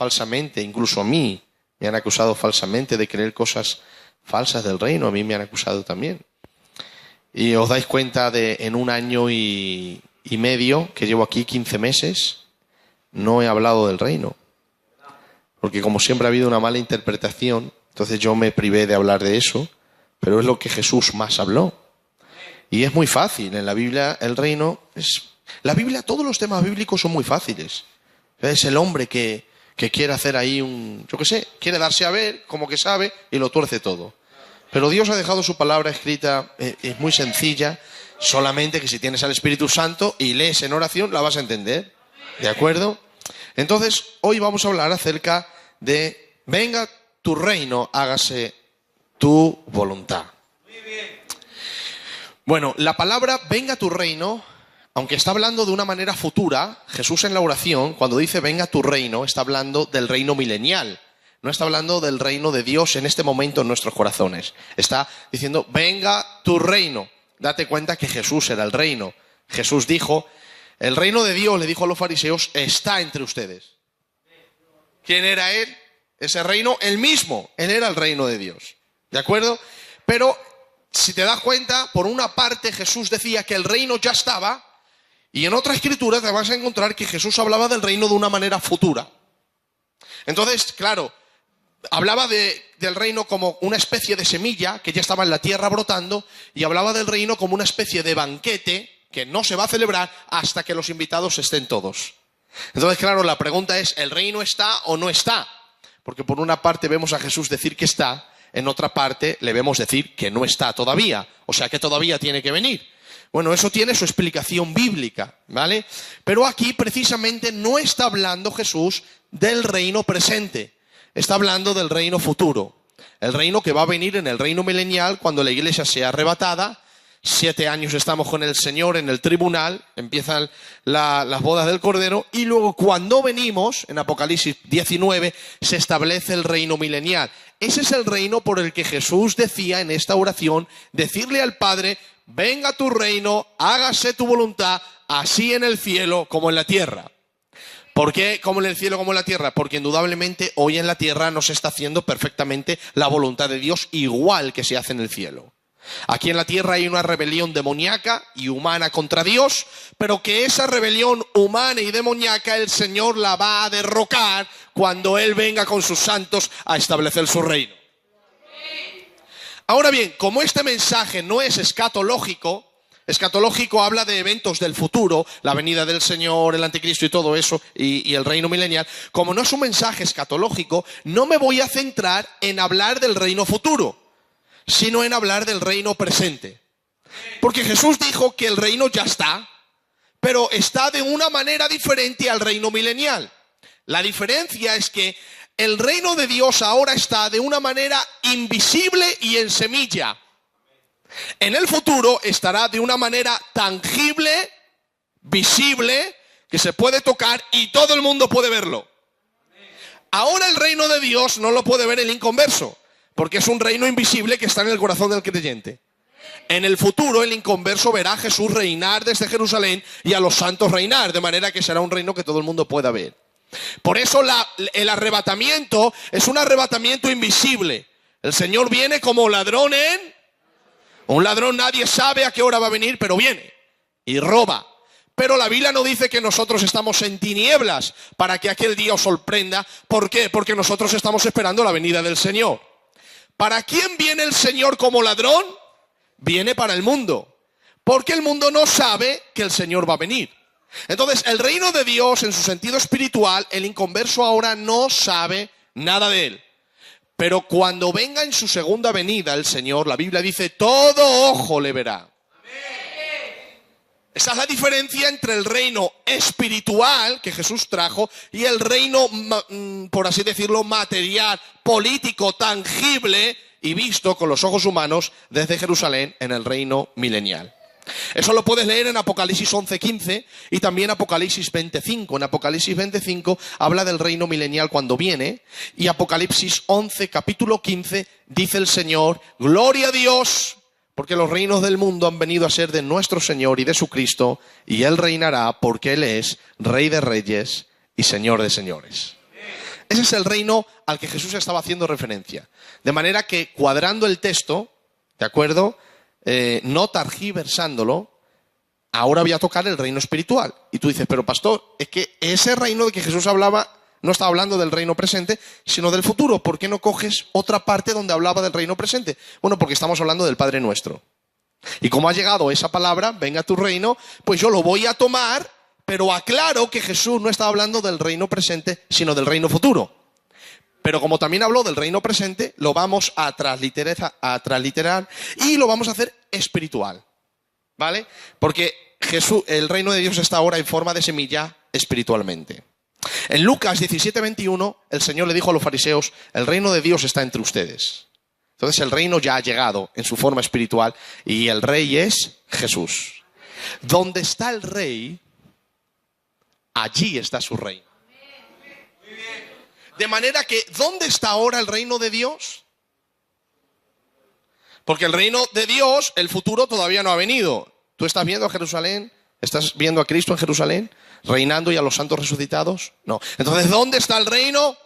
falsamente, incluso a mí me han acusado falsamente de creer cosas falsas del reino, a mí me han acusado también. Y os dais cuenta de en 1 año y medio, que llevo aquí 15 meses, no he hablado del reino. Porque como siempre ha habido una mala interpretación, entonces yo me privé de hablar de eso, pero es lo que Jesús más habló. Y es muy fácil, en la Biblia el reino es... La Biblia, todos los temas bíblicos son muy fáciles. Es el hombre que quiere hacer ahí quiere darse a ver, como que sabe, y lo tuerce todo. Pero Dios ha dejado su palabra escrita, es muy sencilla, solamente que si tienes al Espíritu Santo y lees en oración, la vas a entender. ¿De acuerdo? Entonces, hoy vamos a hablar acerca de, venga tu reino, hágase tu voluntad. Bueno, la palabra venga tu reino, aunque está hablando de una manera futura, Jesús en la oración, cuando dice venga tu reino, está hablando del reino milenial. No está hablando del reino de Dios en este momento en nuestros corazones. Está diciendo, venga tu reino. Date cuenta que Jesús era el reino. Jesús dijo, el reino de Dios, le dijo a los fariseos, está entre ustedes. ¿Quién era él? Ese reino, él mismo. Él era el reino de Dios. ¿De acuerdo? Pero si te das cuenta, por una parte Jesús decía que el reino ya estaba, y en otra escritura te vas a encontrar que Jesús hablaba del reino de una manera futura. Entonces, claro, hablaba del reino como una especie de semilla que ya estaba en la tierra brotando, y hablaba del reino como una especie de banquete que no se va a celebrar hasta que los invitados estén todos. Entonces, claro, la pregunta es, ¿el reino está o no está? Porque por una parte vemos a Jesús decir que está, en otra parte le vemos decir que no está todavía, o sea que todavía tiene que venir. Bueno, eso tiene su explicación bíblica, ¿vale? Pero aquí precisamente no está hablando Jesús del reino presente. Está hablando del reino futuro, el reino que va a venir en el reino milenial cuando la iglesia sea arrebatada. 7 años estamos con el Señor en el tribunal, empiezan las bodas del Cordero, y luego cuando venimos, en Apocalipsis 19, se establece el reino milenial. Ese es el reino por el que Jesús decía en esta oración, decirle al Padre, venga tu reino, hágase tu voluntad, así en el cielo como en la tierra. ¿Por qué como en el cielo como en la tierra? Porque indudablemente hoy en la tierra no se está haciendo perfectamente la voluntad de Dios igual que se hace en el cielo. Aquí en la tierra hay una rebelión demoníaca y humana contra Dios, pero que esa rebelión humana y demoníaca el Señor la va a derrocar cuando Él venga con sus santos a establecer su reino. Ahora bien, como este mensaje no es escatológico, escatológico habla de eventos del futuro, la venida del Señor, el anticristo y todo eso, y el reino milenial. Como no es un mensaje escatológico, no me voy a centrar en hablar del reino futuro, sino en hablar del reino presente. Porque Jesús dijo que el reino ya está, pero está de una manera diferente al reino milenial. La diferencia es que el reino de Dios ahora está de una manera invisible y en semilla. En el futuro estará de una manera tangible, visible, que se puede tocar y todo el mundo puede verlo. Ahora el reino de Dios no lo puede ver el inconverso, porque es un reino invisible que está en el corazón del creyente. En el futuro el inconverso verá a Jesús reinar desde Jerusalén y a los santos reinar, de manera que será un reino que todo el mundo pueda ver. Por eso el arrebatamiento es un arrebatamiento invisible. El Señor viene como ladrón un ladrón, nadie sabe a qué hora va a venir, pero viene y roba. Pero la Biblia no dice que nosotros estamos en tinieblas para que aquel día os sorprenda. ¿Por qué? Porque nosotros estamos esperando la venida del Señor. ¿Para quién viene el Señor como ladrón? Viene para el mundo, porque el mundo no sabe que el Señor va a venir. Entonces, el reino de Dios, en su sentido espiritual, el inconverso ahora no sabe nada de él. Pero cuando venga en su segunda venida el Señor, la Biblia dice, todo ojo le verá. Esa es la diferencia entre el reino espiritual que Jesús trajo y el reino, por así decirlo, material, político, tangible y visto con los ojos humanos desde Jerusalén en el reino milenial. Eso lo puedes leer en Apocalipsis 11:15 y también Apocalipsis 20:5. En Apocalipsis 20:5 habla del reino milenial cuando viene, y Apocalipsis 11, capítulo 15, dice el Señor, gloria a Dios, porque los reinos del mundo han venido a ser de nuestro Señor y de su Cristo, y Él reinará porque Él es Rey de Reyes y Señor de Señores. Ese es el reino al que Jesús estaba haciendo referencia. De manera que, cuadrando el texto, ¿de acuerdo? No targiversándolo, ahora voy a tocar el reino espiritual. Y tú dices, pero pastor, es que ese reino de que Jesús hablaba no estaba hablando del reino presente, sino del futuro. ¿Por qué no coges otra parte donde hablaba del reino presente? Bueno, porque estamos hablando del Padre Nuestro. Y como ha llegado esa palabra, venga tu reino, pues yo lo voy a tomar, pero aclaro que Jesús no estaba hablando del reino presente, sino del reino futuro. Pero como también habló del reino presente, lo vamos a transliterar y lo vamos a hacer espiritual. ¿Vale? Porque Jesús, el reino de Dios está ahora en forma de semilla espiritualmente. En Lucas 17:21, el Señor le dijo a los fariseos, el reino de Dios está entre ustedes. Entonces el reino ya ha llegado en su forma espiritual y el rey es Jesús. Donde está el rey, allí está su reino. De manera que, ¿dónde está ahora el reino de Dios? Porque el reino de Dios, el futuro todavía no ha venido. ¿Tú estás viendo a Jerusalén? ¿Estás viendo a Cristo en Jerusalén? ¿Reinando y a los santos resucitados? No. Entonces, ¿dónde está el reino?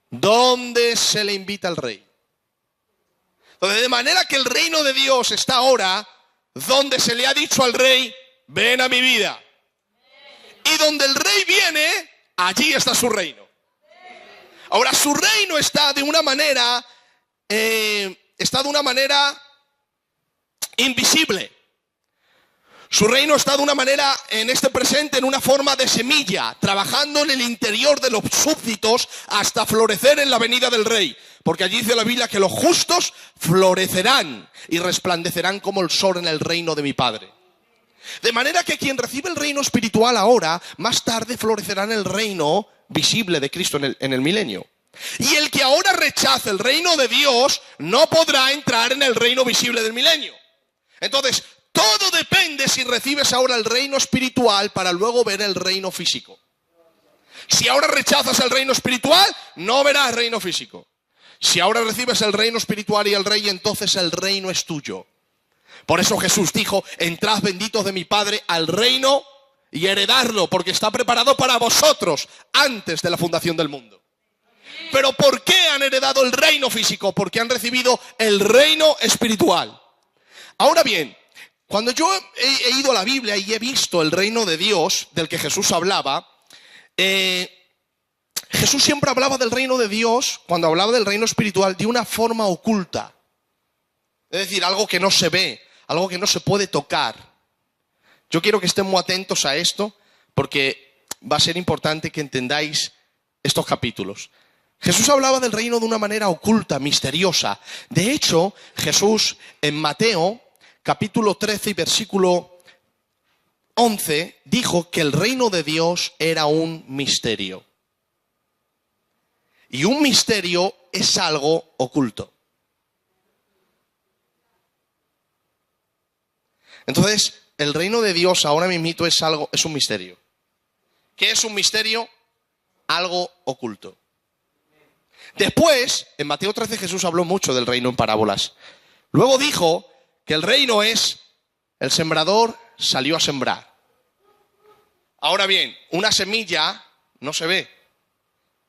¿Dónde se le invita al rey? Entonces, de manera que el reino de Dios está ahora donde se le ha dicho al rey, ven a mi vida. Y donde el rey viene, allí está su reino. Ahora, su reino está de una manera invisible. Su reino está de una manera, en este presente, en una forma de semilla, trabajando en el interior de los súbditos hasta florecer en la venida del rey. Porque allí dice la Biblia que los justos florecerán y resplandecerán como el sol en el reino de mi Padre. De manera que quien recibe el reino espiritual ahora, más tarde florecerá en el reino visible de Cristo en el milenio. Y el que ahora rechace el reino de Dios no podrá entrar en el reino visible del milenio. Entonces, todo depende si recibes ahora el reino espiritual para luego ver el reino físico. Si ahora rechazas el reino espiritual, no verás el reino físico. Si ahora recibes el reino espiritual y el rey, entonces el reino es tuyo. Por eso Jesús dijo, entrad benditos de mi Padre al reino y heredarlo, porque está preparado para vosotros antes de la fundación del mundo. ¿Pero por qué han heredado el reino físico? Porque han recibido el reino espiritual. Ahora bien, cuando yo he ido a la Biblia y he visto el reino de Dios del que Jesús hablaba, Jesús siempre hablaba del reino de Dios, cuando hablaba del reino espiritual, de una forma oculta. Es decir, algo que no se ve, algo que no se puede tocar. Yo quiero que estén muy atentos a esto, porque va a ser importante que entendáis estos capítulos. Jesús hablaba del reino de una manera oculta, misteriosa. De hecho, Jesús en Mateo, capítulo 13 y versículo 11, dijo que el reino de Dios era un misterio. Y un misterio es algo oculto. Entonces, el reino de Dios ahora mismo es un misterio. ¿Qué es un misterio? Algo oculto. Después, en Mateo 13, Jesús habló mucho del reino en parábolas. Luego dijo que el reino es, el sembrador salió a sembrar. Ahora bien, una semilla no se ve.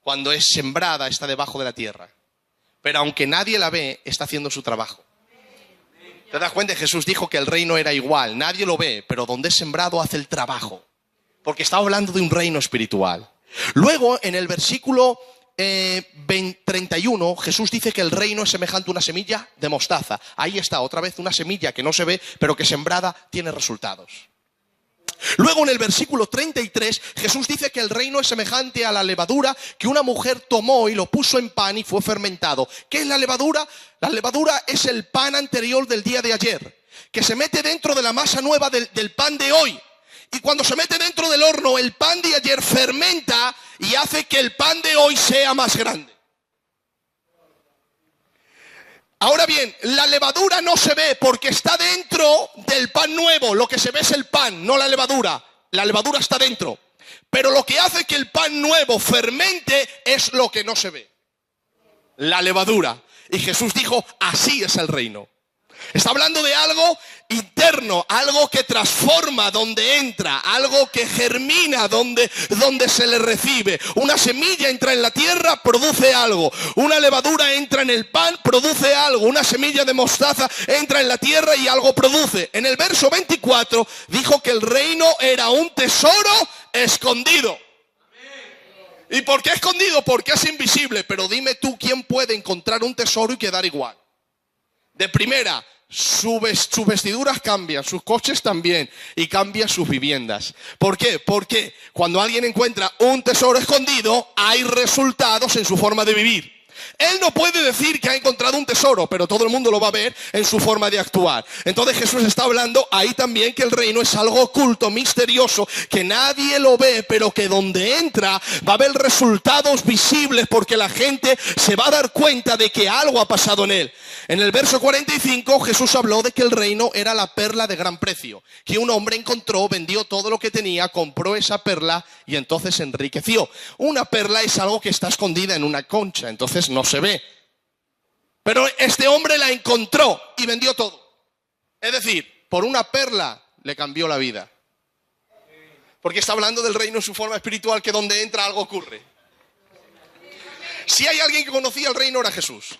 Cuando es sembrada está debajo de la tierra. Pero aunque nadie la ve, está haciendo su trabajo. ¿Te das cuenta? Jesús dijo que el reino era igual. Nadie lo ve, pero donde es sembrado hace el trabajo. Porque está hablando de un reino espiritual. Luego, en el versículo 31, Jesús dice que el reino es semejante a una semilla de mostaza. Ahí está, otra vez una semilla que no se ve, pero que sembrada tiene resultados. Luego en el versículo 33, Jesús dice que el reino es semejante a la levadura que una mujer tomó y lo puso en pan y fue fermentado. ¿Qué es la levadura? La levadura es el pan anterior del día de ayer, que se mete dentro de la masa nueva del pan de hoy. Y cuando se mete dentro del horno, el pan de ayer fermenta y hace que el pan de hoy sea más grande. Ahora bien, la levadura no se ve porque está dentro del pan nuevo. Lo que se ve es el pan, no la levadura. La levadura está dentro. Pero lo que hace que el pan nuevo fermente es lo que no se ve. La levadura. Y Jesús dijo, así es el reino. Está hablando de algo interno, algo que transforma donde entra, algo que germina donde se le recibe. Una semilla entra en la tierra, produce algo. Una levadura entra en el pan, produce algo. Una semilla de mostaza entra en la tierra y algo produce. En el verso 24 dijo que el reino era un tesoro escondido. ¿Y por qué escondido? Porque es invisible. Pero dime tú, ¿quién puede encontrar un tesoro y quedar igual? De primera, sus vestiduras cambian, sus coches también, y cambian sus viviendas. ¿Por qué? Porque cuando alguien encuentra un tesoro escondido, hay resultados en su forma de vivir. Él no puede decir que ha encontrado un tesoro, pero todo el mundo lo va a ver en su forma de actuar. Entonces Jesús está hablando ahí también que el reino es algo oculto, misterioso, que nadie lo ve, pero que donde entra va a haber resultados visibles, porque la gente se va a dar cuenta de que algo ha pasado en él. En el verso 45 Jesús habló de que el reino era la perla de gran precio, que un hombre encontró, vendió todo lo que tenía, compró esa perla y entonces se enriqueció. Una perla es algo que está escondida en una concha, entonces no se ve. Pero este hombre la encontró y vendió todo. Es decir, por una perla le cambió la vida. Porque está hablando del reino en su forma espiritual, que donde entra algo ocurre. Si hay alguien que conocía el reino era Jesús.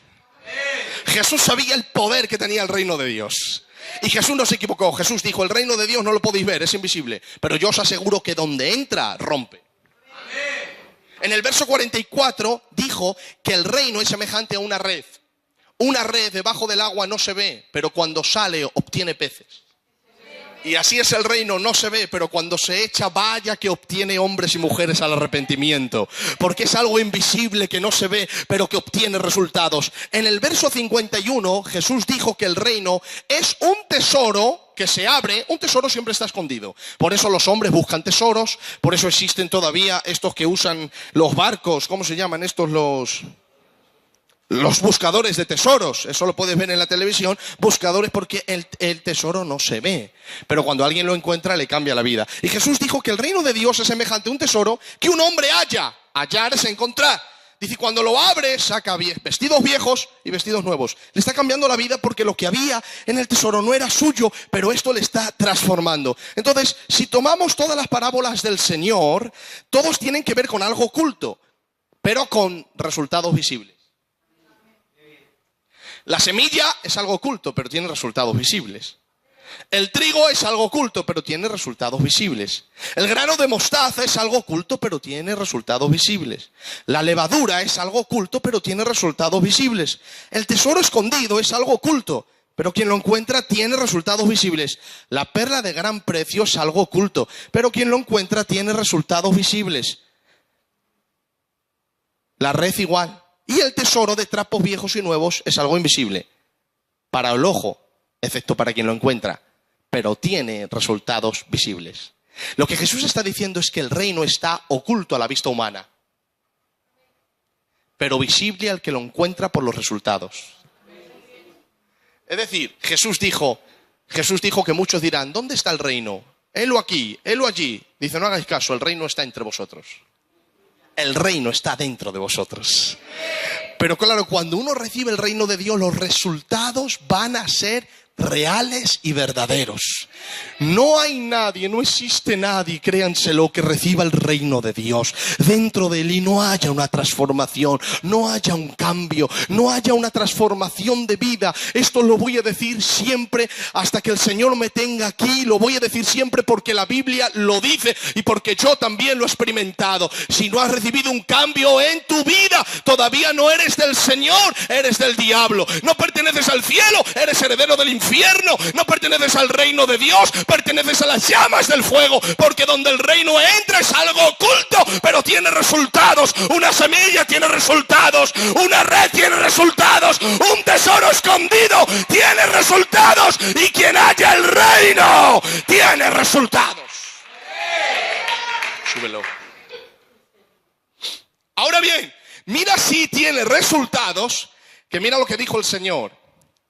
Jesús sabía el poder que tenía el reino de Dios. Y Jesús no se equivocó. Jesús dijo, el reino de Dios no lo podéis ver, es invisible. Pero yo os aseguro que donde entra, rompe. En el verso 44 dijo que el reino es semejante a una red. Una red debajo del agua no se ve, pero cuando sale obtiene peces. Y así es el reino, no se ve, pero cuando se echa, vaya que obtiene hombres y mujeres al arrepentimiento. Porque es algo invisible que no se ve, pero que obtiene resultados. En el verso 51, Jesús dijo que el reino es un tesoro que se abre. Un tesoro siempre está escondido. Por eso los hombres buscan tesoros, por eso existen todavía estos que usan los barcos. ¿Cómo se llaman estos? Los buscadores de tesoros, eso lo puedes ver en la televisión, buscadores, porque el tesoro no se ve, pero cuando alguien lo encuentra le cambia la vida. Y Jesús dijo que el reino de Dios es semejante a un tesoro que un hombre halla. Hallar es encontrar. Dice, cuando lo abre, saca vestidos viejos y vestidos nuevos. Le está cambiando la vida porque lo que había en el tesoro no era suyo, pero esto le está transformando. Entonces, si tomamos todas las parábolas del Señor, todos tienen que ver con algo oculto, pero con resultados visibles. La semilla es algo oculto, pero tiene resultados visibles. El trigo es algo oculto, pero tiene resultados visibles. El grano de mostaza es algo oculto, pero tiene resultados visibles. La levadura es algo oculto, pero tiene resultados visibles. El tesoro escondido es algo oculto, pero quien lo encuentra tiene resultados visibles. La perla de gran precio es algo oculto, pero quien lo encuentra tiene resultados visibles. La red igual. Y el tesoro de trapos viejos y nuevos es algo invisible para el ojo, excepto para quien lo encuentra, pero tiene resultados visibles. Lo que Jesús está diciendo es que el reino está oculto a la vista humana, pero visible al que lo encuentra por los resultados. Es decir, Jesús dijo que muchos dirán, ¿dónde está el reino? Helo aquí, helo allí. Dice, no hagáis caso, el reino está entre vosotros. El reino está dentro de vosotros. Pero claro, cuando uno recibe el reino de Dios, los resultados van a ser reales y verdaderos. No hay nadie, no existe nadie, créanselo, que reciba el reino de Dios dentro de él y no haya una transformación, no haya un cambio, no haya una transformación de vida. Esto lo voy a decir siempre hasta que el Señor me tenga aquí. Lo voy a decir siempre porque la Biblia lo dice y porque yo también lo he experimentado. Si no has recibido un cambio en tu vida, todavía no eres del Señor, eres del diablo. No perteneces al cielo, eres heredero del infierno. No perteneces al reino de Dios, perteneces a las llamas del fuego, porque donde el reino entra es algo oculto, pero tiene resultados. Una semilla tiene resultados, una red tiene resultados, un tesoro escondido tiene resultados, y quien haya el reino tiene resultados. Súbelo. Ahora bien, mira si tiene resultados, que mira lo que dijo el Señor.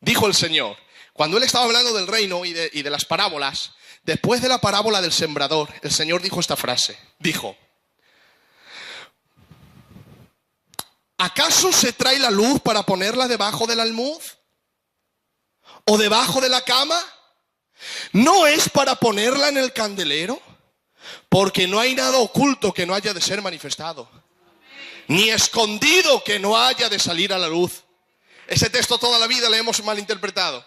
Dijo el Señor, cuando él estaba hablando del reino y de las parábolas, después de la parábola del sembrador, el Señor dijo esta frase. Dijo, ¿acaso se trae la luz para ponerla debajo del almud? o debajo de la cama? ¿No es para ponerla en el candelero? Porque no hay nada oculto que no haya de ser manifestado, ni escondido que no haya de salir a la luz. Ese texto toda la vida le hemos malinterpretado,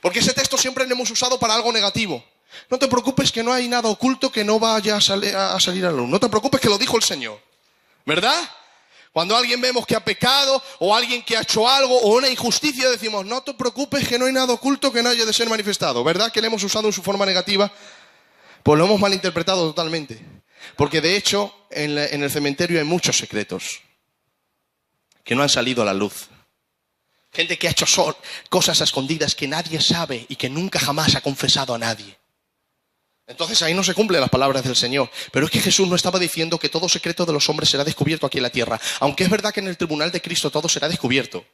porque ese texto siempre lo hemos usado para algo negativo. No te preocupes que no hay nada oculto que no vaya a salir a la luz. No te preocupes que lo dijo el Señor, ¿verdad? Cuando alguien vemos que ha pecado, o alguien que ha hecho algo, o una injusticia, decimos, no te preocupes que no hay nada oculto que no haya de ser manifestado. ¿Verdad que le hemos usado en su forma negativa? Pues lo hemos malinterpretado totalmente. Porque de hecho, en el cementerio hay muchos secretos que no han salido a la luz. Gente que ha hecho cosas escondidas que nadie sabe y que nunca jamás ha confesado a nadie. Entonces ahí no se cumplen las palabras del Señor. Pero es que Jesús no estaba diciendo que todo secreto de los hombres será descubierto aquí en la tierra. Aunque es verdad que en el tribunal de Cristo todo será descubierto.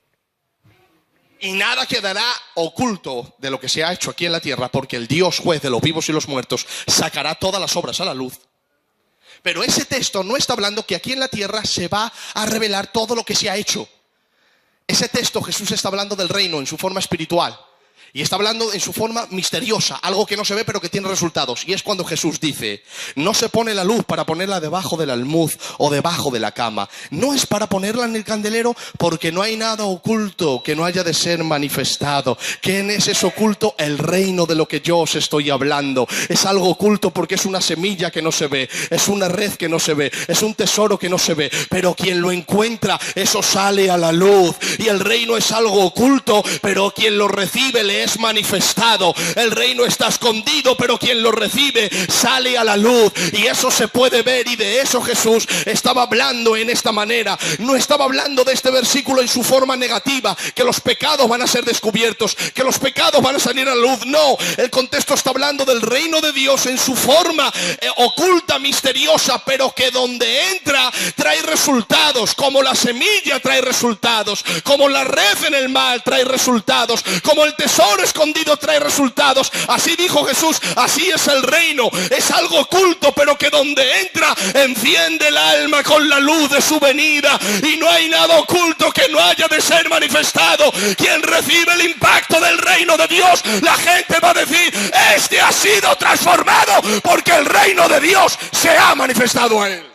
Y nada quedará oculto de lo que se ha hecho aquí en la tierra, porque el Dios juez de los vivos y los muertos sacará todas las obras a la luz. Pero ese texto no está hablando que aquí en la tierra se va a revelar todo lo que se ha hecho. Ese texto Jesús está hablando del reino en su forma espiritual. Y está hablando en su forma misteriosa, algo que no se ve pero que tiene resultados. Y es cuando Jesús dice, no se pone la luz para ponerla debajo del almud o debajo de la cama. No es para ponerla en el candelero, porque no hay nada oculto que no haya de ser manifestado. ¿Quién es ese oculto? El reino de lo que yo os estoy hablando. Es algo oculto porque es una semilla que no se ve, es una red que no se ve, es un tesoro que no se ve. Pero quien lo encuentra, eso sale a la luz. Y el reino es algo oculto, pero quien lo recibe le es manifestado. El reino está escondido, pero quien lo recibe sale a la luz, y eso se puede ver. Y de eso Jesús estaba hablando en esta manera. No estaba hablando de este versículo en su forma negativa, que los pecados van a ser descubiertos, que los pecados van a salir a la luz. No, el contexto está hablando del reino de Dios en su forma oculta, misteriosa, pero que donde entra trae resultados, como la semilla trae resultados, como la red en el mar trae resultados, como el tesoro escondido trae resultados. Así dijo Jesús, así es el reino. Es algo oculto, pero que donde entra enciende el alma con la luz de su venida. Y no hay nada oculto que no haya de ser manifestado. Quien recibe el impacto del reino de Dios, la gente va a decir, este ha sido transformado porque el reino de Dios se ha manifestado a él.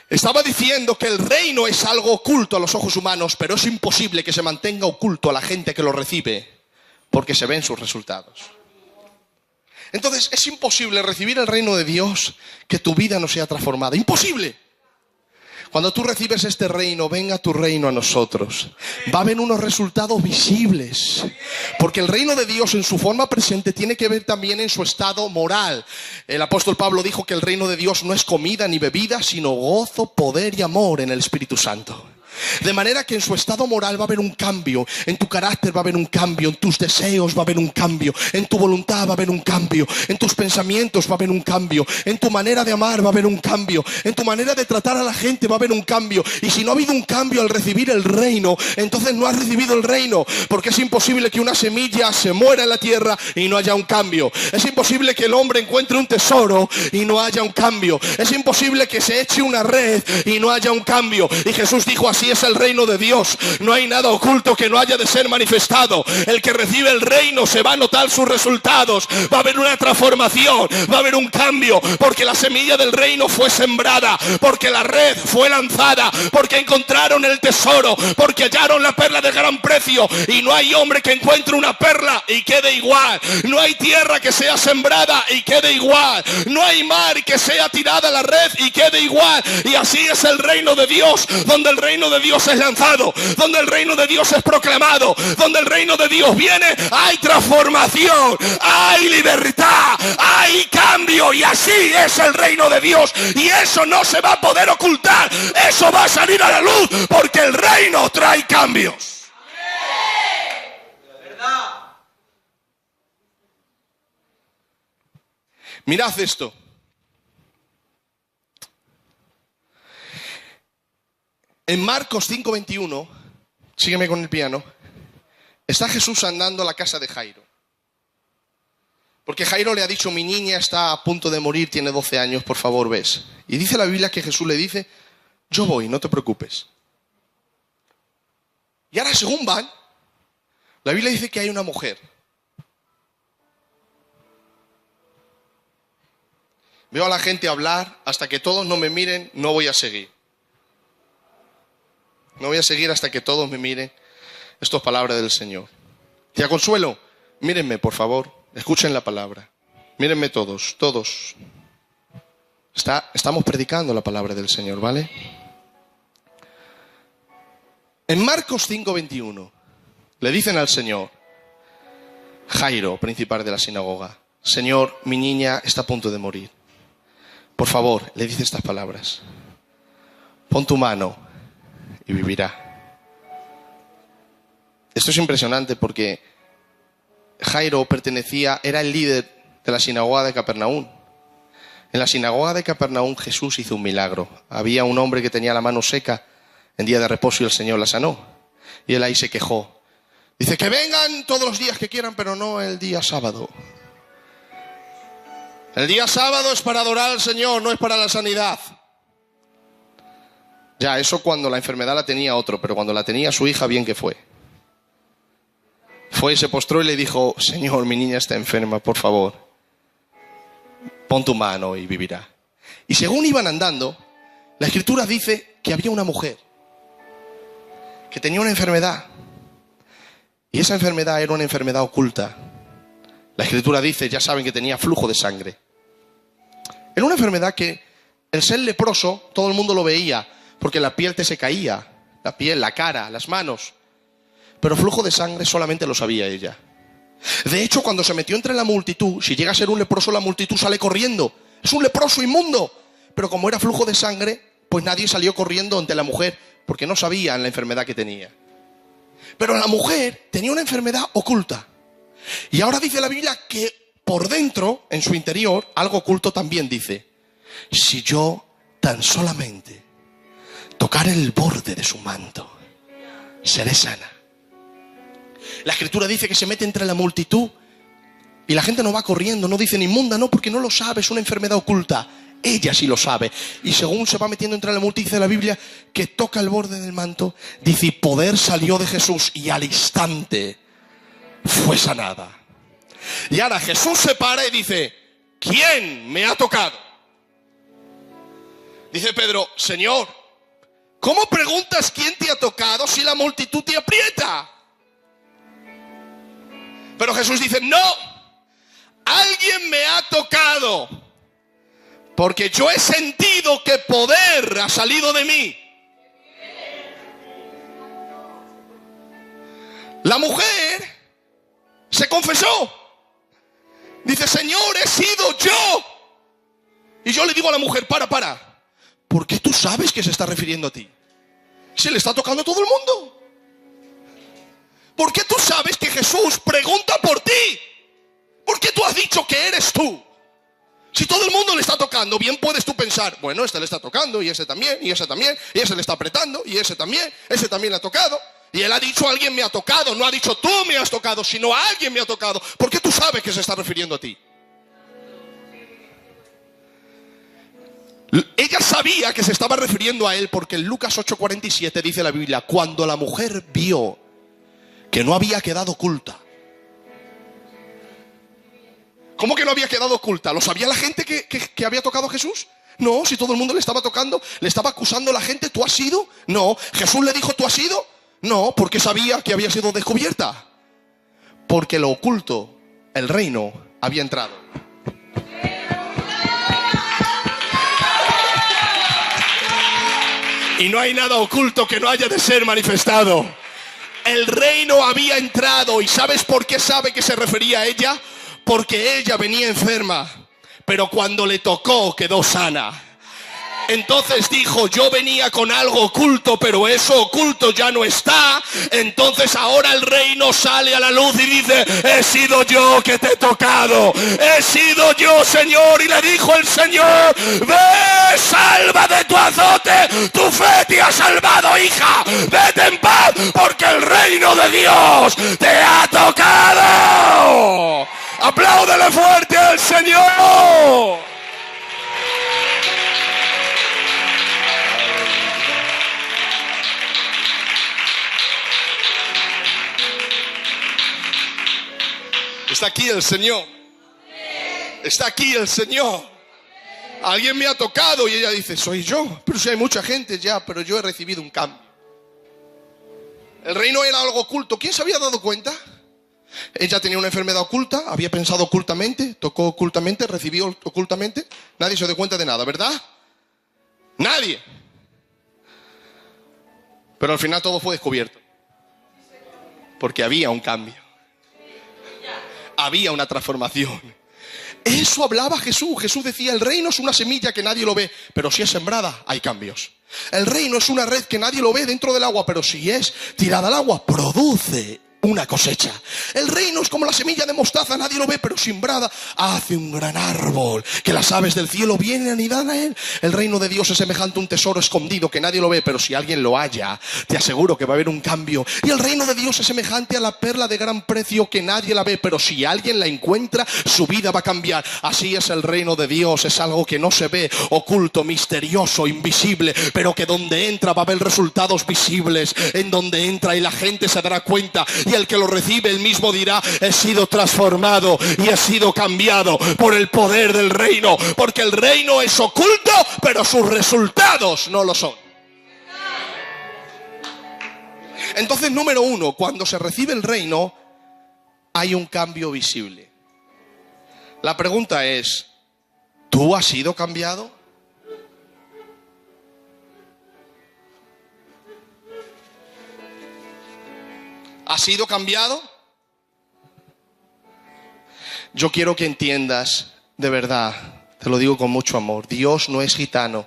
Estaba diciendo que el reino es algo oculto a los ojos humanos, pero es imposible que se mantenga oculto a la gente que lo recibe, porque se ven sus resultados. Entonces es imposible recibir el reino de Dios que tu vida no sea transformada. ¡Imposible! Cuando tú recibes este reino, venga tu reino a nosotros, va a haber unos resultados visibles. Porque el reino de Dios en su forma presente tiene que ver también en su estado moral. El apóstol Pablo dijo que el reino de Dios no es comida ni bebida, sino gozo, poder y amor en el Espíritu Santo. De manera que en su estado moral va a haber un cambio, en tu carácter va a haber un cambio, en tus deseos va a haber un cambio, en tu voluntad va a haber un cambio, en tus pensamientos va a haber un cambio, en tu manera de amar va a haber un cambio, en tu manera de tratar a la gente va a haber un cambio. Y si no ha habido un cambio al recibir el reino, entonces no has recibido el reino, porque es imposible que una semilla se muera en la tierra y no haya un cambio. Es imposible que el hombre encuentre un tesoro y no haya un cambio. Es imposible que se eche una red y no haya un cambio. Y Jesús dijo, así es el reino de Dios. No hay nada oculto que no haya de ser manifestado. El que recibe el reino se va a notar sus resultados. Va a haber una transformación, va a haber un cambio, porque la semilla del reino fue sembrada, porque la red fue lanzada, porque encontraron el tesoro, porque hallaron la perla de gran precio. Y no hay hombre que encuentre una perla y quede igual. No hay tierra que sea sembrada y quede igual. No hay mar que sea tirada a la red y quede igual. Y así es el reino de Dios, donde el reino de Dios es lanzado, donde el reino de Dios es proclamado, donde el reino de Dios viene, hay transformación, hay libertad, hay cambio. Y así es el reino de Dios, y eso no se va a poder ocultar, eso va a salir a la luz, porque el reino trae cambios. Mirad esto. En Marcos 5:21, sígueme con el piano, está Jesús andando a la casa de Jairo. Porque Jairo le ha dicho, mi niña está a punto de morir, tiene 12 años, por favor, ves. Y dice la Biblia que Jesús le dice, yo voy, no te preocupes. Y ahora según van, la Biblia dice que hay una mujer. Veo a la gente hablar, hasta que todos no me miren, no voy a seguir. No voy a seguir hasta que todos me miren. Esto es palabra del Señor. Tía Consuelo, mírenme, por favor, escuchen la palabra. Mírenme todos, todos. Estamos predicando la palabra del Señor, ¿vale? En Marcos 5:21 le dicen al Señor, Jairo, principal de la sinagoga, Señor, mi niña está a punto de morir. Por favor, le dice estas palabras. Pon tu mano y vivirá. Esto es impresionante porque Jairo era el líder de la sinagoga de Capernaum. En la sinagoga de Capernaum Jesús hizo un milagro. Había un hombre que tenía la mano seca en día de reposo y el Señor la sanó. Y él ahí se quejó. Dice que vengan todos los días que quieran, pero no el día sábado. El día sábado es para adorar al Señor, no es para la sanidad. Ya, eso cuando la enfermedad la tenía otro, pero cuando la tenía su hija, bien que fue. Fue y se postró y le dijo, Señor, mi niña está enferma, por favor, pon tu mano y vivirá. Y según iban andando, la Escritura dice que había una mujer que tenía una enfermedad. Y esa enfermedad era una enfermedad oculta. La Escritura dice, ya saben, que tenía flujo de sangre. Era una enfermedad que el ser leproso, todo el mundo lo veía, porque la piel te se caía, la piel, la cara, las manos. Pero flujo de sangre solamente lo sabía ella. De hecho, cuando se metió entre la multitud, si llega a ser un leproso, la multitud sale corriendo. Es un leproso inmundo. Pero como era flujo de sangre, pues nadie salió corriendo ante la mujer, porque no sabían la enfermedad que tenía. Pero la mujer tenía una enfermedad oculta. Y ahora dice la Biblia que por dentro, en su interior, algo oculto también dice, si yo tan solamente tocar el borde de su manto, seré sana. La Escritura dice que se mete entre la multitud y la gente no va corriendo, no dice inmunda, no, porque no lo sabe, es una enfermedad oculta. Ella sí lo sabe. Y según se va metiendo entre la multitud, dice la Biblia que toca el borde del manto, dice, y poder salió de Jesús y al instante fue sanada. Y ahora Jesús se para y dice, ¿quién me ha tocado? Dice Pedro, Señor, ¿cómo preguntas quién te ha tocado si la multitud te aprieta? Pero Jesús dice, no, alguien me ha tocado, porque yo he sentido que poder ha salido de mí. La mujer se confesó. Dice, Señor, he sido yo. Y yo le digo a la mujer, para. ¿Por qué tú sabes que se está refiriendo a ti? Se le está tocando a todo el mundo. ¿Por qué tú sabes que Jesús pregunta por ti? ¿Por qué tú has dicho que eres tú? Si todo el mundo le está tocando, bien puedes tú pensar, bueno, este le está tocando, y ese también, y ese también, y ese le está apretando, y ese también le ha tocado. Y él ha dicho, alguien me ha tocado, no ha dicho tú me has tocado, sino alguien me ha tocado. ¿Por qué tú sabes que se está refiriendo a ti? Ella sabía que se estaba refiriendo a él porque en Lucas 8:47 dice la Biblia, cuando la mujer vio que no había quedado oculta. ¿Cómo que no había quedado oculta? ¿Lo sabía la gente que había tocado a Jesús? No, si todo el mundo le estaba tocando, le estaba acusando a la gente, ¿tú has sido? No. ¿Jesús le dijo, tú has sido? No, porque sabía que había sido descubierta. Porque lo oculto, el reino, había entrado. Y no hay nada oculto que no haya de ser manifestado. El reino había entrado. ¿Y sabes por qué sabe que se refería a ella? Porque ella venía enferma, pero cuando le tocó quedó sana. Entonces dijo, yo venía con algo oculto, pero eso oculto ya no está. Entonces ahora el reino sale a la luz y dice, he sido yo que te he tocado. He sido yo, Señor. Y le dijo el Señor, ve, salva de tu azote. Tu fe te ha salvado, hija. Vete en paz, porque el reino de Dios te ha tocado. Apláudele fuerte al Señor. Está aquí el Señor. Está aquí el Señor. Alguien me ha tocado y ella dice, soy yo. Pero si hay mucha gente ya, pero yo he recibido un cambio. El reino era algo oculto. ¿Quién se había dado cuenta? Ella tenía una enfermedad oculta, había pensado ocultamente, tocó ocultamente, recibió ocultamente. Nadie se dio cuenta de nada, ¿verdad? Nadie. Pero al final todo fue descubierto. Porque había un cambio. Había una transformación. Eso hablaba Jesús. Jesús decía, el reino es una semilla que nadie lo ve, pero si es sembrada, hay cambios. El reino es una red que nadie lo ve dentro del agua, pero si es tirada al agua, produce una cosecha. El reino es como la semilla de mostaza, nadie lo ve, pero sembrada hace un gran árbol, que las aves del cielo vienen y dan a él. El reino de Dios es semejante a un tesoro escondido que nadie lo ve, pero si alguien lo halla, te aseguro que va a haber un cambio. Y el reino de Dios es semejante a la perla de gran precio que nadie la ve, pero si alguien la encuentra, su vida va a cambiar. Así es el reino de Dios, es algo que no se ve, oculto, misterioso, invisible, pero que donde entra va a haber resultados visibles. En donde entra y la gente se dará cuenta, y el que lo recibe él mismo dirá, he sido transformado y he sido cambiado por el poder del reino, porque el reino es oculto, pero sus resultados no lo son. Entonces, número uno, cuando se recibe el reino, hay un cambio visible. La pregunta es, ¿tú has sido cambiado? ¿Has sido cambiado? Yo quiero que entiendas, de verdad, te lo digo con mucho amor, Dios no es gitano,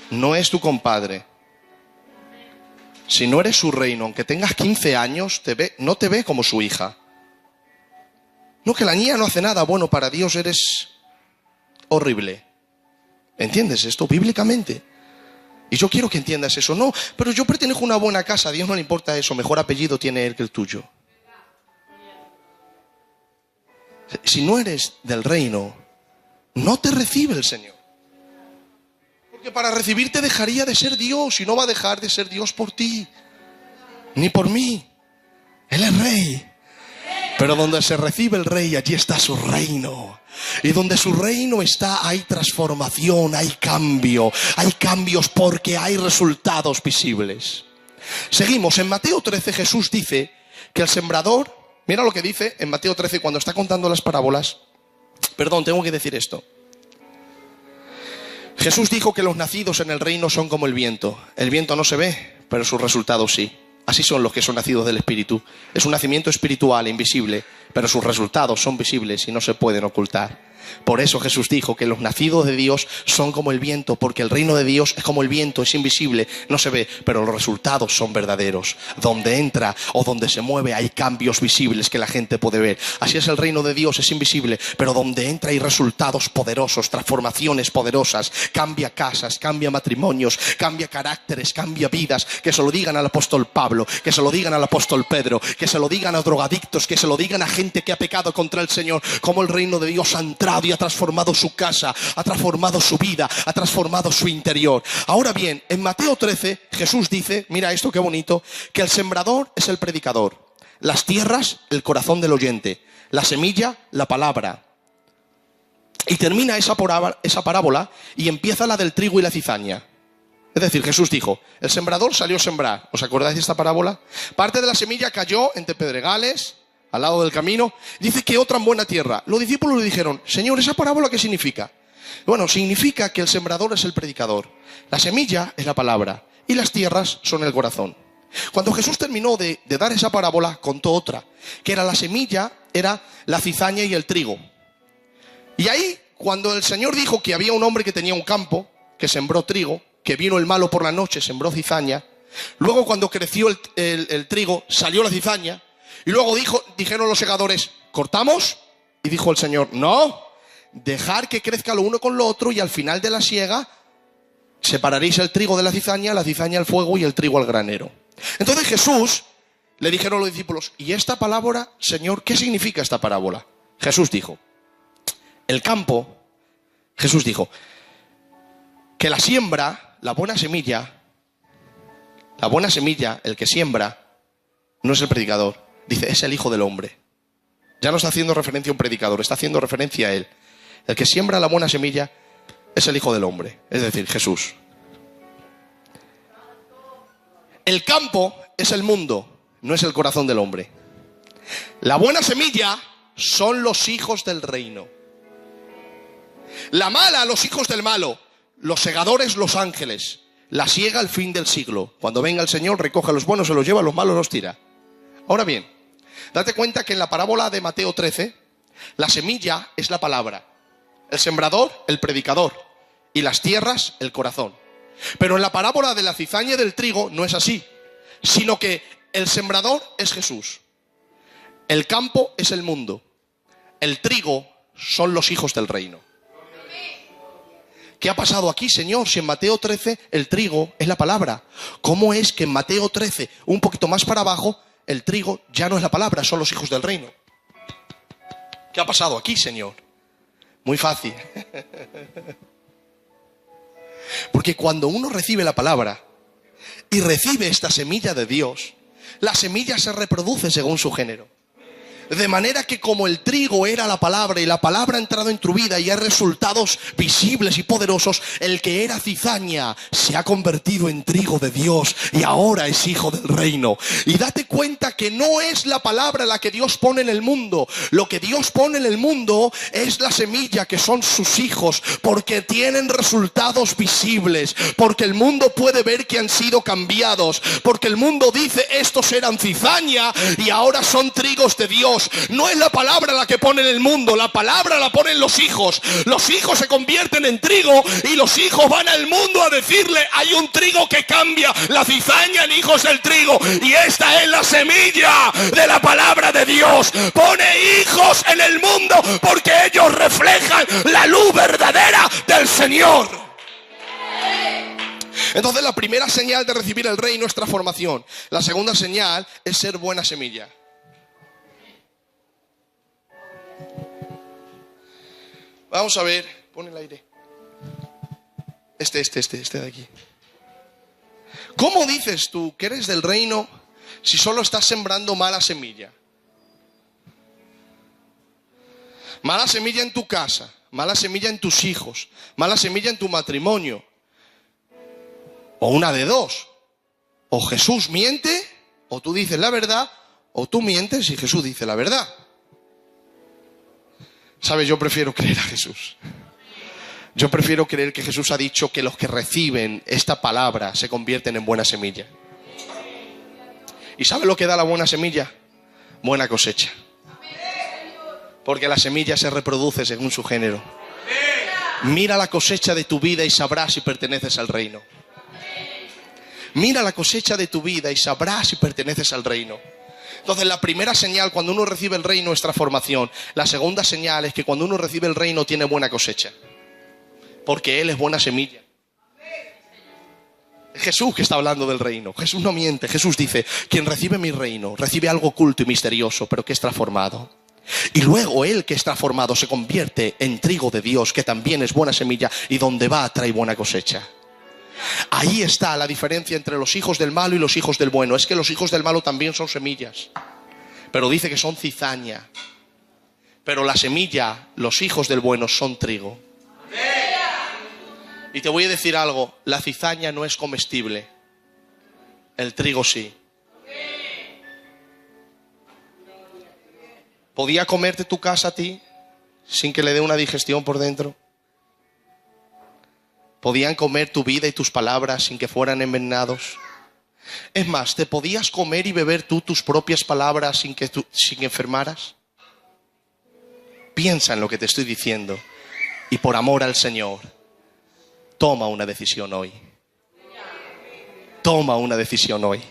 no es tu compadre. Si no eres su reino, aunque tengas 15 años, no te ve como su hija. No, que la niña no hace nada, bueno, para Dios eres horrible. ¿Entiendes esto bíblicamente? Y yo quiero que entiendas eso. No, pero yo pertenezco a una buena casa, a Dios no le importa eso, mejor apellido tiene él que el tuyo. Si no eres del reino, no te recibe el Señor. Porque para recibirte dejaría de ser Dios y no va a dejar de ser Dios por ti, ni por mí. Él es rey. Pero donde se recibe el rey, allí está su reino. Y donde su reino está, hay transformación, hay cambio. Hay cambios porque hay resultados visibles. Seguimos, en Mateo 13 Jesús dice que el sembrador, mira lo que dice en Mateo 13 cuando está contando las parábolas. Perdón, tengo que decir esto. Jesús dijo que los nacidos en el reino son como el viento. El viento no se ve, pero sus resultados sí. Así son los que son nacidos del Espíritu. Es un nacimiento espiritual, invisible, pero sus resultados son visibles y no se pueden ocultar. Por eso Jesús dijo que los nacidos de Dios son como el viento, porque el reino de Dios es como el viento, es invisible, no se ve, pero los resultados son verdaderos. Donde entra o donde se mueve hay cambios visibles que la gente puede ver. Así es el reino de Dios, es invisible, pero donde entra hay resultados poderosos, transformaciones poderosas. Cambia casas, cambia matrimonios, cambia caracteres, cambia vidas. Que se lo digan al apóstol Pablo, que se lo digan al apóstol Pedro, que se lo digan a drogadictos, que se lo digan a gente que ha pecado contra el Señor. Como el reino de Dios ha entrado y ha transformado su casa, ha transformado su vida, ha transformado su interior. Ahora bien, en Mateo 13 Jesús dice, mira esto qué bonito, que el sembrador es el predicador, las tierras el corazón del oyente, la semilla la palabra. Y termina esa parábola y empieza la del trigo y la cizaña. Es decir, Jesús dijo, el sembrador salió a sembrar. ¿Os acordáis de esta parábola? Parte de la semilla cayó entre pedregales, al lado del camino. Dice que otra en buena tierra. Los discípulos le dijeron, Señor, ¿esa parábola qué significa? Bueno, significa que el sembrador es el predicador, la semilla es la palabra y las tierras son el corazón. Cuando Jesús terminó de dar esa parábola, contó otra, que era la semilla, era la cizaña y el trigo. Y ahí, cuando el Señor dijo que había un hombre que tenía un campo, que sembró trigo, que vino el malo por la noche, sembró cizaña, luego cuando creció el trigo, salió la cizaña, y luego dijeron los segadores, ¿cortamos? Y dijo el Señor, no, dejar que crezca lo uno con lo otro y al final de la siega separaréis el trigo de la cizaña al fuego y el trigo al granero. Entonces Jesús, le dijeron los discípulos, ¿y esta palabra, Señor, qué significa esta parábola? Jesús dijo, el campo, Jesús dijo, que la siembra, la buena semilla, el que siembra, no es el predicador. Dice, es el Hijo del Hombre. Ya no está haciendo referencia a un predicador, está haciendo referencia a él. El que siembra la buena semilla es el Hijo del Hombre, es decir, Jesús. El campo es el mundo, no es el corazón del hombre. La buena semilla son los hijos del reino. La mala, los hijos del malo. Los segadores, los ángeles. La siega al fin del siglo. Cuando venga el Señor, recoge a los buenos, se los lleva, a los malos los tira. Ahora bien, date cuenta que en la parábola de Mateo 13, la semilla es la palabra, el sembrador, el predicador, y las tierras, el corazón. Pero en la parábola de la cizaña y del trigo no es así, sino que el sembrador es Jesús, el campo es el mundo, el trigo son los hijos del reino. ¿Qué ha pasado aquí, Señor? Si en Mateo 13 el trigo es la palabra, ¿cómo es que en Mateo 13, un poquito más para abajo, el trigo ya no es la palabra, son los hijos del reino? ¿Qué ha pasado aquí, Señor? Muy fácil. Porque cuando uno recibe la palabra y recibe esta semilla de Dios, la semilla se reproduce según su género. De manera que como el trigo era la palabra y la palabra ha entrado en tu vida y hay resultados visibles y poderosos, el que era cizaña se ha convertido en trigo de Dios y ahora es hijo del reino. Y date cuenta que no es la palabra la que Dios pone en el mundo. Lo que Dios pone en el mundo es la semilla, que son sus hijos, porque tienen resultados visibles, porque el mundo puede ver que han sido cambiados, porque el mundo dice estos eran cizaña y ahora son trigos de Dios. No es la palabra la que pone en el mundo, la palabra la ponen los hijos. Los hijos se convierten en trigo y los hijos van al mundo a decirle: hay un trigo que cambia la cizaña en hijos del trigo, y esta es la semilla de la palabra de Dios. Pone hijos en el mundo porque ellos reflejan la luz verdadera del Señor. Entonces la primera señal de recibir el reino es transformación. La segunda señal es ser buena semilla. Vamos a ver, pon el aire. Este de aquí. ¿Cómo dices tú que eres del reino si solo estás sembrando mala semilla? Mala semilla en tu casa, mala semilla en tus hijos, mala semilla en tu matrimonio. O una de dos. O Jesús miente, o tú dices la verdad, o tú mientes y Jesús dice la verdad. ¿Sabes? Yo prefiero creer a Jesús. Yo prefiero creer que Jesús ha dicho que los que reciben esta palabra se convierten en buena semilla. ¿Y sabes lo que da la buena semilla? Buena cosecha. Porque la semilla se reproduce según su género. Mira la cosecha de tu vida y sabrás si perteneces al reino. Mira la cosecha de tu vida y sabrás si perteneces al reino. Entonces la primera señal cuando uno recibe el reino es transformación. La segunda señal es que cuando uno recibe el reino tiene buena cosecha, porque Él es buena semilla. Es Jesús que está hablando del reino. Jesús no miente. Jesús dice: quien recibe mi reino recibe algo oculto y misterioso, pero que es transformado. Y luego Él que es transformado se convierte en trigo de Dios, que también es buena semilla, y donde va trae buena cosecha. Ahí está la diferencia entre los hijos del malo y los hijos del bueno. Es que los hijos del malo también son semillas, pero dice que son cizaña. Pero la semilla, los hijos del bueno, son trigo. Y te voy a decir algo: la cizaña no es comestible, el trigo sí. ¿Podía comerte tu casa a ti sin que le dé una digestión por dentro? ¿Podían comer tu vida y tus palabras sin que fueran envenenados? Es más, ¿te podías comer y beber tú tus propias palabras sin que enfermaras? Piensa en lo que te estoy diciendo y por amor al Señor, toma una decisión hoy. Toma una decisión hoy.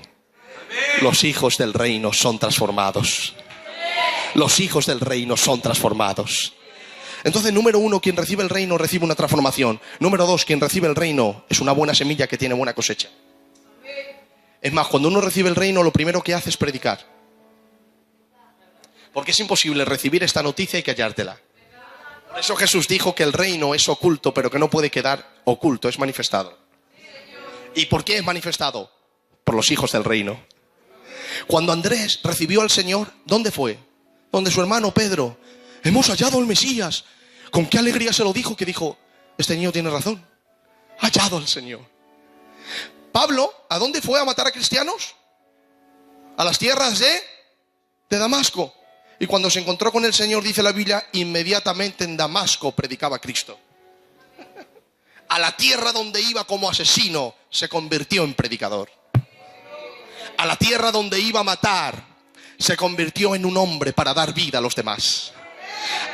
Los hijos del reino son transformados. Los hijos del reino son transformados. Entonces, número uno, quien recibe el reino recibe una transformación. Número dos, quien recibe el reino es una buena semilla que tiene buena cosecha. Es más, cuando uno recibe el reino, lo primero que hace es predicar. Porque es imposible recibir esta noticia y callártela. Por eso Jesús dijo que el reino es oculto, pero que no puede quedar oculto, es manifestado. ¿Y por qué es manifestado? Por los hijos del reino. Cuando Andrés recibió al Señor, ¿dónde fue? donde su hermano Pedro: hemos hallado al Mesías. Con qué alegría se lo dijo, que dijo: este niño tiene razón, hallado al Señor. Pablo, ¿a dónde fue a matar a cristianos? A las tierras de Damasco. Y cuando se encontró con el Señor, dice la Biblia, inmediatamente en Damasco predicaba a Cristo. A la tierra donde iba como asesino, se convirtió en predicador. A la tierra donde iba a matar, se convirtió en un hombre para dar vida a los demás.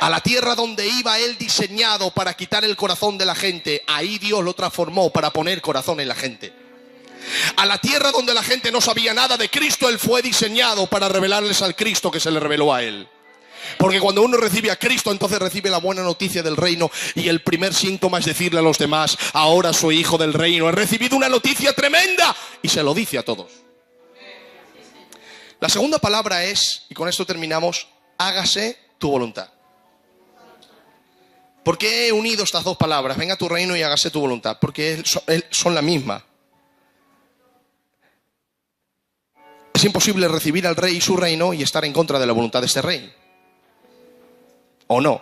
A la tierra donde iba él diseñado para quitar el corazón de la gente, ahí Dios lo transformó para poner corazón en la gente. A la tierra donde la gente no sabía nada de Cristo, él fue diseñado para revelarles al Cristo que se le reveló a él. Porque cuando uno recibe a Cristo, entonces recibe la buena noticia del reino. Y el primer síntoma es decirle a los demás: ahora soy hijo del reino, he recibido una noticia tremenda. Y se lo dice a todos. La segunda palabra es, y con esto terminamos, hágase tu voluntad. ¿Por qué he unido estas dos palabras? Venga tu reino y hágase tu voluntad. Porque son la misma. Es imposible recibir al rey y su reino y estar en contra de la voluntad de este rey. ¿O no?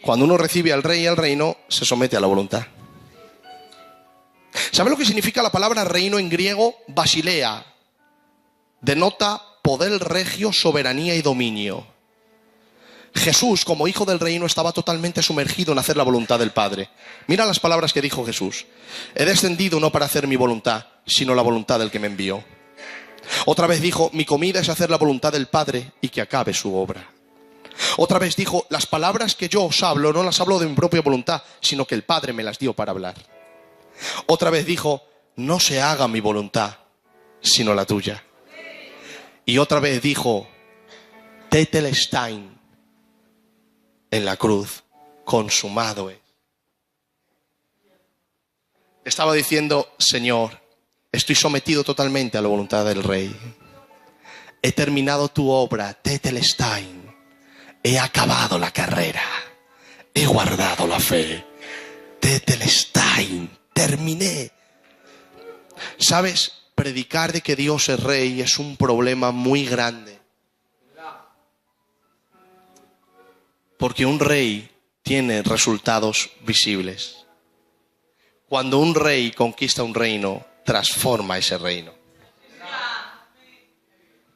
Cuando uno recibe al rey y al reino, se somete a la voluntad. ¿Sabe lo que significa la palabra reino en griego? Basilea. Denota poder regio, soberanía y dominio. Jesús, como hijo del reino, estaba totalmente sumergido en hacer la voluntad del Padre. Mira las palabras que dijo Jesús: he descendido no para hacer mi voluntad, sino la voluntad del que me envió. Otra vez dijo: mi comida es hacer la voluntad del Padre y que acabe su obra. Otra vez dijo: las palabras que yo os hablo no las hablo de mi propia voluntad, sino que el Padre me las dio para hablar. Otra vez dijo: no se haga mi voluntad, sino la tuya. Y otra vez dijo: tetelestai, en la cruz, consumado es. Estaba diciendo: Señor, estoy sometido totalmente a la voluntad del Rey. He terminado tu obra, tetelestai. He acabado la carrera. He guardado la fe. Tetelestai. Terminé. ¿Sabes? Predicar de que Dios es Rey es un problema muy grande. Porque un rey tiene resultados visibles. Cuando un rey conquista un reino, transforma ese reino.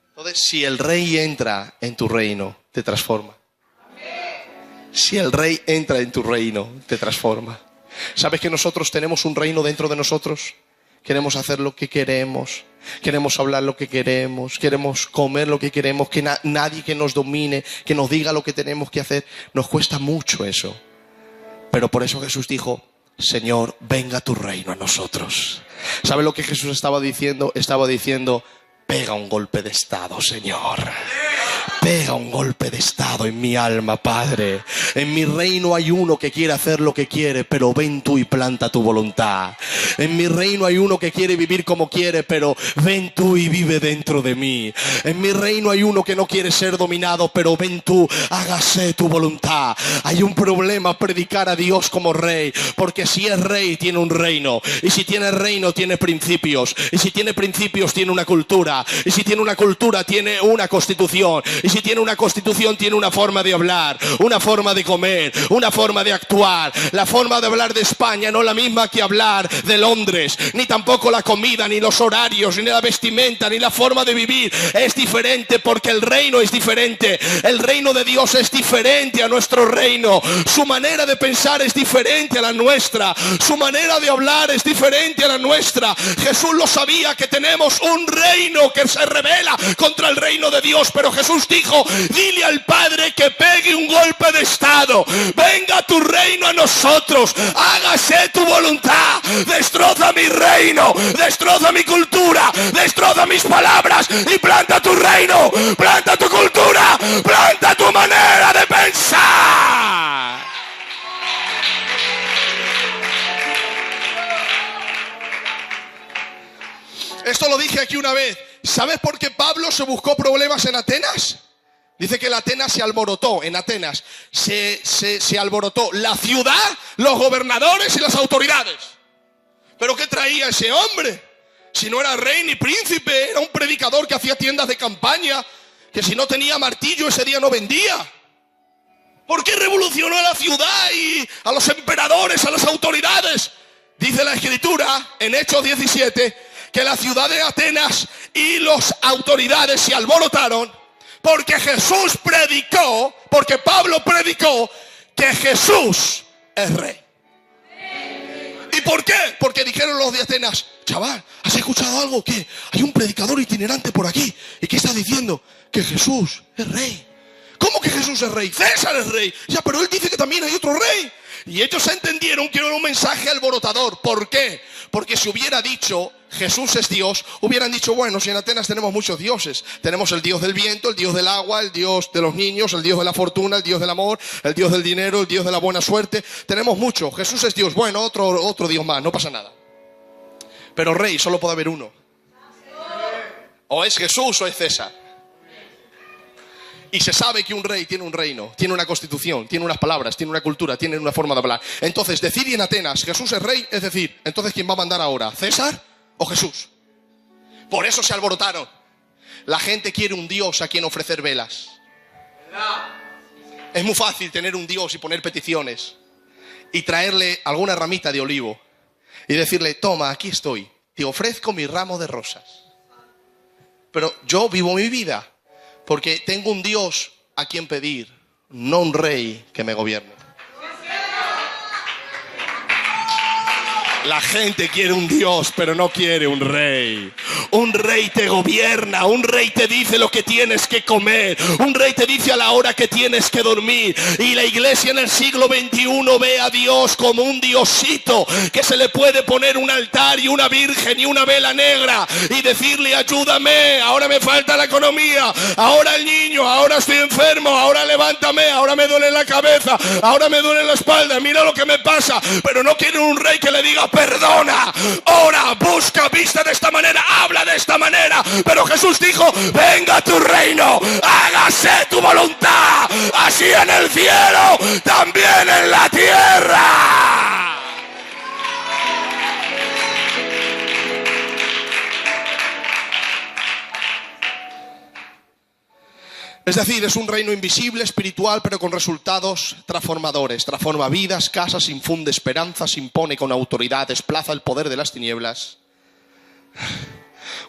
Entonces, si el rey entra en tu reino, te transforma. Si el rey entra en tu reino, te transforma. ¿Sabes que nosotros tenemos un reino dentro de nosotros? Queremos hacer lo que queremos, queremos hablar lo que queremos, queremos comer lo que queremos, que nadie que nos domine, que nos diga lo que tenemos que hacer. Nos cuesta mucho eso. Pero por eso Jesús dijo: Señor, venga tu reino a nosotros. ¿Sabe lo que Jesús estaba diciendo? Estaba diciendo: pega un golpe de estado, Señor. Pega un golpe de estado en mi alma, Padre. En mi reino hay uno que quiere hacer lo que quiere, pero ven tú y planta tu voluntad. En mi reino hay uno que quiere vivir como quiere, pero ven tú y vive dentro de mí. En mi reino hay uno que no quiere ser dominado, pero ven tú, hágase tu voluntad. Hay un problema predicar a Dios como rey, porque si es rey tiene un reino, y si tiene reino tiene principios, y si tiene principios tiene una cultura, y si tiene una cultura tiene una constitución, y si tiene una constitución tiene una forma de hablar, una forma de comer, una forma de actuar. La forma de hablar de España no es la misma que hablar de Londres, ni tampoco la comida, ni los horarios, ni la vestimenta, ni la forma de vivir es diferente, porque el reino es diferente. El reino de Dios es diferente a nuestro reino. Su manera de pensar es diferente a la nuestra. Su manera de hablar es diferente a la nuestra. Jesús lo sabía, que tenemos un reino que se rebela contra el reino de Dios, pero Jesús dijo: dile al Padre que pegue un golpe de estado. Venga tu reino a nosotros, hágase tu voluntad. Destroza mi reino, destroza mi cultura, destroza mis palabras y planta tu reino, planta tu cultura, planta tu manera de pensar. Esto lo dije aquí una vez. ¿Sabes por qué Pablo se buscó problemas en Atenas? Dice que en Atenas se alborotó, se alborotó la ciudad, los gobernadores y las autoridades. ¿Pero qué traía ese hombre? Si no era rey ni príncipe, era un predicador que hacía tiendas de campaña, que si no tenía martillo ese día no vendía. ¿Por qué revolucionó a la ciudad y a los emperadores, a las autoridades? Dice la Escritura en Hechos 17 que la ciudad de Atenas y las autoridades se alborotaron porque Jesús predicó, porque Pablo predicó que Jesús es rey. ¿Y por qué? Porque dijeron los de Atenas: chaval, ¿has escuchado algo? ¿Qué? Hay un predicador itinerante por aquí. ¿Y qué está diciendo? Que Jesús es rey. ¿Cómo que Jesús es rey? César es rey. Ya, pero él dice que también hay otro rey. Y ellos entendieron que era un mensaje alborotador. ¿Por qué? Porque si hubiera dicho Jesús es Dios, hubieran dicho: bueno, si en Atenas tenemos muchos dioses. Tenemos el Dios del viento, el Dios del agua, el Dios de los niños, el Dios de la fortuna, el Dios del amor, el Dios del dinero, el Dios de la buena suerte. Tenemos mucho. Jesús es Dios. Bueno, otro Dios más, no pasa nada. Pero rey solo puede haber uno. O es Jesús o es César. Y se sabe que un rey tiene un reino, tiene una constitución, tiene unas palabras, tiene una cultura, tiene una forma de hablar. Entonces, decir en Atenas Jesús es rey, es decir, entonces ¿quién va a mandar ahora? ¿César o Jesús? Por eso se alborotaron. La gente quiere un Dios a quien ofrecer velas. Es muy fácil tener un Dios y poner peticiones y traerle alguna ramita de olivo y decirle: toma, aquí estoy, te ofrezco mi ramo de rosas. Pero yo vivo mi vida porque tengo un Dios a quien pedir, no un rey que me gobierne. La gente quiere un Dios, pero no quiere un rey. Un rey te gobierna, un rey te dice lo que tienes que comer, un rey te dice a la hora que tienes que dormir. Y la iglesia en el siglo XXI ve a Dios como un diosito que se le puede poner un altar y una virgen y una vela negra y decirle: ayúdame, ahora me falta la economía, ahora el niño, ahora estoy enfermo, ahora levántame, ahora me duele la cabeza, ahora me duele la espalda, mira lo que me pasa. Pero no quiere un rey que le diga: perdona, ora, busca, viste de esta manera, habla de esta manera. Pero Jesús dijo: venga tu reino, hágase tu voluntad, así en el cielo, también en la tierra. Es decir, es un reino invisible, espiritual, pero con resultados transformadores. Transforma vidas, casas, infunde esperanzas, impone con autoridad, desplaza el poder de las tinieblas.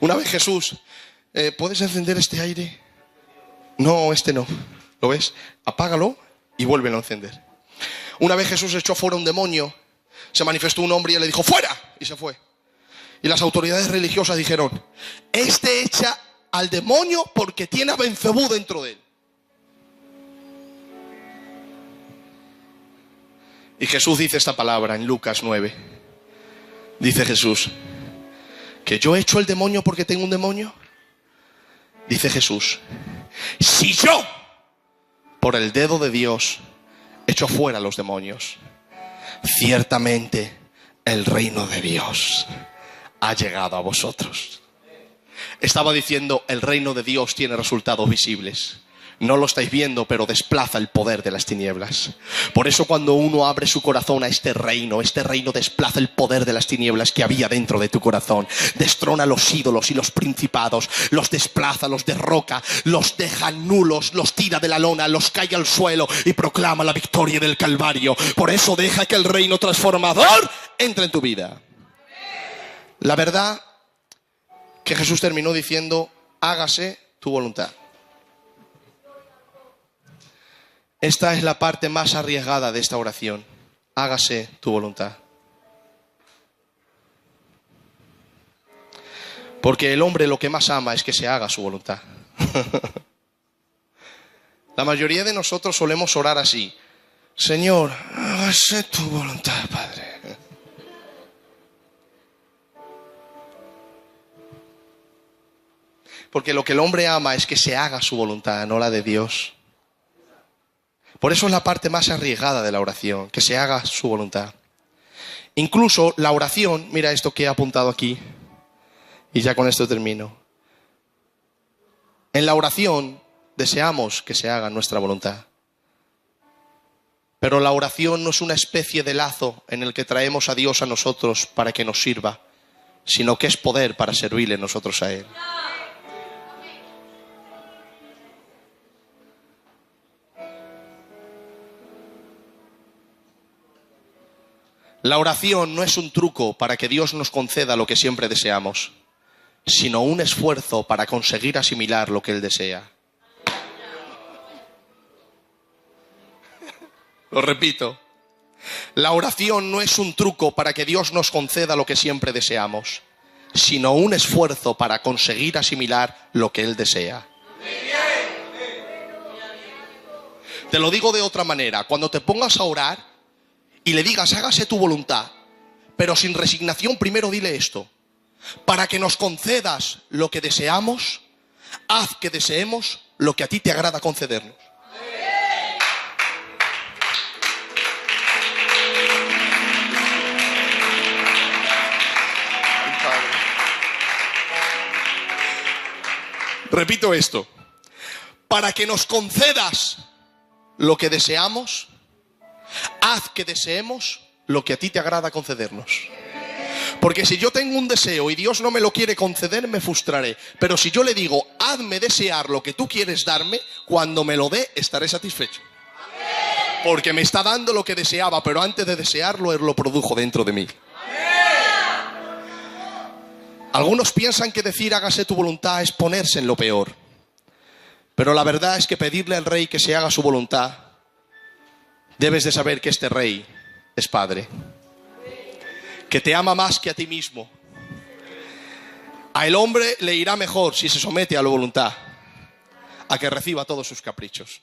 Una vez Jesús: ¿puedes encender este aire? No, este no. ¿Lo ves? Apágalo y vuélvelo a encender. Una vez Jesús echó fuera un demonio, se manifestó un hombre y le dijo: ¡fuera! Y se fue. Y las autoridades religiosas dijeron: este echa al demonio porque tiene a Belcebú dentro de él. Y Jesús dice esta palabra en Lucas 9. Dice Jesús: ¿que yo echo el demonio porque tengo un demonio? Dice Jesús: si yo, por el dedo de Dios, echo fuera los demonios, ciertamente el reino de Dios ha llegado a vosotros. Estaba diciendo: el reino de Dios tiene resultados visibles. No lo estáis viendo, pero desplaza el poder de las tinieblas. Por eso cuando uno abre su corazón a este reino desplaza el poder de las tinieblas que había dentro de tu corazón. Destrona los ídolos y los principados, los desplaza, los derroca, los deja nulos, los tira de la lona, los cae al suelo y proclama la victoria del Calvario. Por eso deja que el reino transformador entre en tu vida. La verdad que Jesús terminó diciendo: hágase tu voluntad. Esta es la parte más arriesgada de esta oración. Hágase tu voluntad. Porque el hombre lo que más ama es que se haga su voluntad. La mayoría de nosotros solemos orar así: Señor, hágase tu voluntad, Padre. Porque lo que el hombre ama es que se haga su voluntad, no la de Dios. Por eso es la parte más arriesgada de la oración, que se haga su voluntad. Incluso la oración, mira esto que he apuntado aquí, y ya con esto termino. En la oración deseamos que se haga nuestra voluntad. Pero la oración no es una especie de lazo en el que traemos a Dios a nosotros para que nos sirva, sino que es poder para servirle nosotros a Él. La oración no es un truco para que Dios nos conceda lo que siempre deseamos, sino un esfuerzo para conseguir asimilar lo que Él desea. Lo repito. La oración no es un truco para que Dios nos conceda lo que siempre deseamos, sino un esfuerzo para conseguir asimilar lo que Él desea. Te lo digo de otra manera. Cuando te pongas a orar y le digas, hágase tu voluntad, pero sin resignación, primero dile esto: para que nos concedas lo que deseamos, haz que deseemos lo que a ti te agrada concedernos. Repito esto: para que nos concedas lo que deseamos, haz que deseemos lo que a ti te agrada concedernos. Porque si yo tengo un deseo y Dios no me lo quiere conceder, me frustraré. Pero si yo le digo, hazme desear lo que tú quieres darme, cuando me lo dé, estaré satisfecho. Porque me está dando lo que deseaba, pero antes de desearlo, Él lo produjo dentro de mí. Algunos piensan que decir hágase tu voluntad es ponerse en lo peor. Pero la verdad es que pedirle al Rey que se haga su voluntad, debes de saber que este Rey es Padre, que te ama más que a ti mismo. A el hombre le irá mejor si se somete a la voluntad, a que reciba todos sus caprichos.